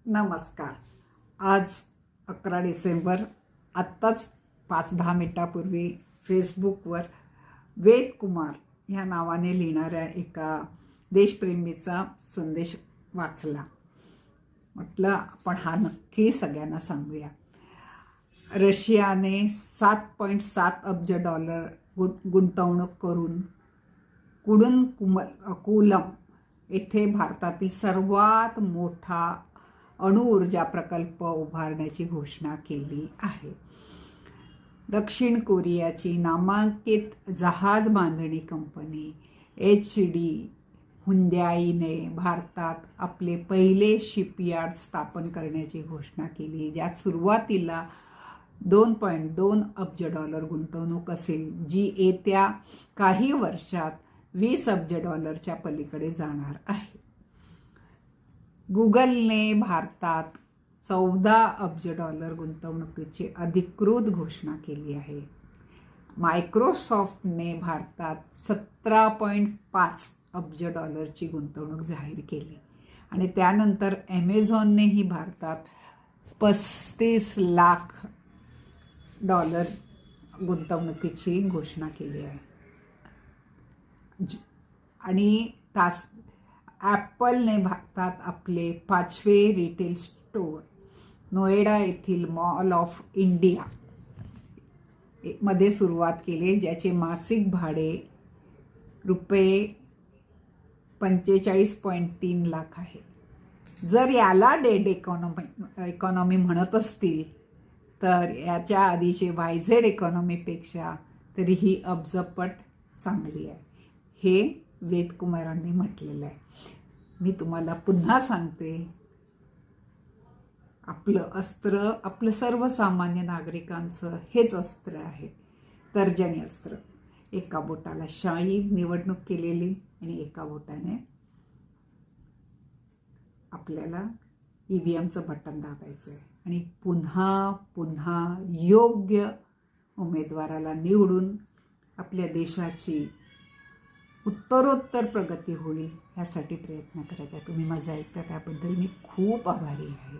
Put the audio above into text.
नमस्कार. आज 11 डिसेंबर. आत्ताच 5-10 मिनिटापूर्वी फेसबुकवर वेद कुमार ह्या नावाने लिहिणाऱ्या एका देशप्रेमीचा संदेश वाचला. म्हटलं आपण हा नक्की सगळ्यांना सांगूया. रशियाने $7.7 अब्ज गुंतवणूक करून कुडूनकुलम येथे भारतातील सर्वात मोठा अणुऊर्जा प्रकल्प उभारण्याची घोषणा केली आहे. दक्षिण कोरियाची नामांकित जहाज बांधणी कंपनी HD हुंडईने भारतात आपले पहिले शिपयार्ड स्थापन करण्याची घोषणा केली, ज्यात सुरुवातीला $2.2 अब्ज गुंतवणूक असेल, जी येत्या काही वर्षात $20 अब्ज पलीकडे जाणार आहे. गुगलने भारतात $14 अब्ज गुंतवणुकीची अधिकृत घोषणा केली आहे. मायक्रोसॉफ्टने भारतात $17.5 अब्ज गुंतवणूक जाहीर केली आणि त्यानंतर ॲमेझॉननेही भारतात $35 लाख गुंतवणुकीची घोषणा केली आहे. आणि ॲपलने भारतात आपले 5वे रिटेल स्टोअर नोएडा येथील मॉल ऑफ इंडिया मध्ये सुरुवात केली, ज्याचे मासिक भाडे रुपये 45.3 लाख आहे. जर याला डेड इकॉनॉमी म्हणत असतील तर याच्या आधीचे YZ इकॉनॉमीपेक्षा तरी ही अब्जपट चांगली आहे, हे वेद कुमारांनी म्हटलेलं आहे. मी तुम्हाला पुन्हा सांगते, आपलं अस्त्र, आपलं सर्वसामान्य नागरिकांचं हेच अस्त्र आहे, तर्जनी अस्त्र. एका बोटाला शाही निवडणूक केलेली आणि एका बोटाने आपल्याला EVMचं बटन दाबायचं आहे आणि पुन्हा पुन्हा योग्य उमेदवाराला निवडून आपल्या देशाची उत्तरोत्तर प्रगती होईल यासाठी प्रयत्न करायचा. तुम्ही माझं ऐकता त्याबद्दल मी खूप आभारी आहे.